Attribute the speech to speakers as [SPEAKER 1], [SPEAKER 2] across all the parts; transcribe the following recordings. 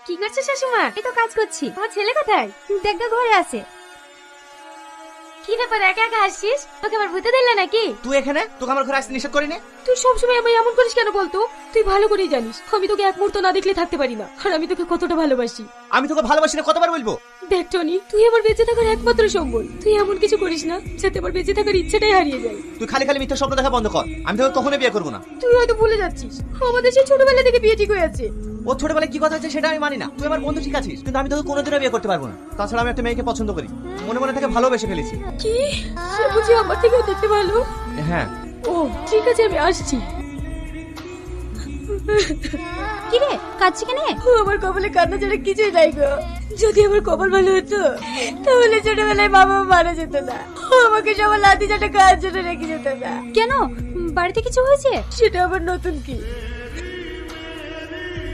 [SPEAKER 1] কি করছো শাশুমা? এই তো কাজ করছি। আমার ছেলে কোথায়? দেখ তো ঘরে আছে। কি ব্যাপার একা একা হাসছিস? তোকে আবার ভূতে দিলে নাকি?
[SPEAKER 2] তুই এখানে? তোকে আমার ঘরে আসতে নিষেধ করিনি।
[SPEAKER 1] তুই সবসময় আমায় এমন করিস কেন বলতো? তুই ভালো করেই জানিস আমি তোকে এক মুহূর্ত না দেখলে থাকতে পারি না, আর আমি তোকে কতটা ভালোবাসি।
[SPEAKER 2] আমি তোকে ভালোবাসি না কতবার বলবো?
[SPEAKER 1] দেখ টনি, তুই আমার বেঁচে থাকার একমাত্র সম্বল। তুই এমন কিছু করিস না যাতে আমার বেঁচে থাকার ইচ্ছাটাই হারিয়ে যায়।
[SPEAKER 2] তুই খালি খালি মিথ্যা স্বপ্ন দেখা বন্ধ কর। আমি তোকে কখনো বিয়ে করবো না।
[SPEAKER 1] তুই হয়তো ভুলে যাচ্ছিস আমাদের সেই ছোটবেলা থেকে বিয়ে ঠিক হয়ে আছে।
[SPEAKER 2] ও ছোটবেলায় কি কথা আছে সেটা আমি মানি না। তুই আমার বন্ধু ঠিক আছিস, কিন্তু আমি তোকে কোনোদিনও বিয়ে করতে পারবো না। তাছাড়া আমি একটা মেয়েকে পছন্দ করি, মনে মনে তাকে ভালোবেসে ফেলেছি।
[SPEAKER 1] কি? সে বুঝি আমার থেকেও দেখতে ভালো?
[SPEAKER 2] হ্যাঁ।
[SPEAKER 1] ও ঠিক আছে, আমি আসছি। কি রে কাঁদছি কেন? আমার কপালে কান্না ছাড়া কিছুই নাই গো। যদি আমার কপাল ভালো হতো তাহলে ছোটবেলায় বাবা মারা যেত না, আমাকে সবার লাঠি চাটা কাজ জন্য রেখে যেত না। কেন, বাড়িতে কিছু হয়েছে? সেটা আবার নতুন কি?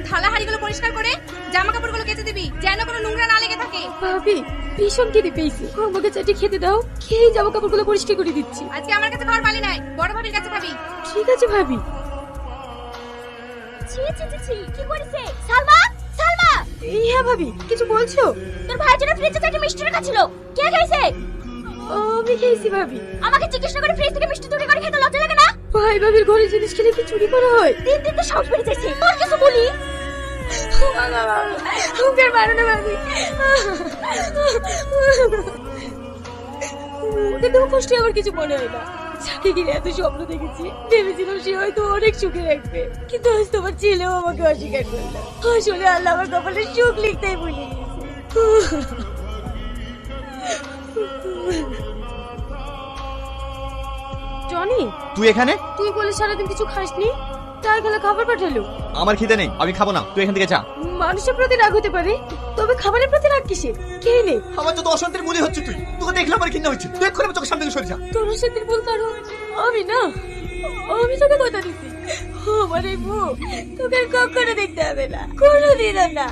[SPEAKER 3] থালা হাঁড়িগুলো পরিষ্কার করে জামা কাপড়গুলো কেচে দিবি, যেন কোনো নোংরা না লেগে থাকে।
[SPEAKER 1] ভাবি ভীষণ খিদে পেয়েছে, আমাকে চাটি খেতে দাও। খেয়ে জামা কাপড়গুলো পরিষ্কার করে দিচ্ছি।
[SPEAKER 3] আজকে আমার কাছে খাওয়ার পালি নাই, বড় ভাবির কাছে খাবি।
[SPEAKER 1] ঠিক আছে ভাবি।
[SPEAKER 4] ছি ছি ছি ছি, কি করেছে? সালমা, সালমা!
[SPEAKER 1] হ্যাঁ ভাবি, কিছু বলছো?
[SPEAKER 4] তোর ভাই জন্য ফ্রিজে থেকে মিষ্টি রাখা ছিল, কে খেয়েছে?
[SPEAKER 1] আমি খেয়েছি ভাবি।
[SPEAKER 4] আমাকে জিজ্ঞেস না করে ফ্রিজ থেকে মিষ্টি চুরি করে খেতে লজ্জা লাগে না?
[SPEAKER 1] ভাই ভাবির ঘরে জিনিস খেলে কি চুরি করা হয়?
[SPEAKER 4] দিন দিন তো সাহস বেড়ে যাচ্ছে, তোর কিছু বলি?
[SPEAKER 1] মুখের মারো না ভাবি। ওকে তো কষ্ট আমার কিছু মনে হয় না। যাকে ঘিরে এত স্বপ্ন দেখেছি, ভেবেছিলাম সে হয়তো অনেক সুখে রাখবে, কিন্তু আজ তোমার ছেলেও আমাকে অস্বীকার করলো। আসলে আল্লাহ আমার কপালে সুখ লিখতেই ভুলে গেছে। জনি,
[SPEAKER 2] তুই এখানে?
[SPEAKER 1] তুই বলে সারাদিন কিছু খাসনি, তাই গেলে খাবার পাঠালো।
[SPEAKER 2] আমার খিদে নেই, আমি খাবো না। তুই এখান থেকে যা।
[SPEAKER 1] মানুষের প্রতি রাগ হতে পারে, তবে খাবারের প্রতি রাগ কিসের? খেয়ে নে।
[SPEAKER 2] আমার যত অশান্তির মূল্য হচ্ছে তুই। তোকে দেখলে আমার ঘৃণা হচ্ছে। তুই এক্ষুনি আমার চোখের সামনে থেকে সরে যা।
[SPEAKER 1] তোর সাথে ভুল কারণ আমি না, আমি তোকে কথা দিচ্ছি আমার এই মুখ তোকে আর কখনো দেখতে হবে না, কোনোদিনও না।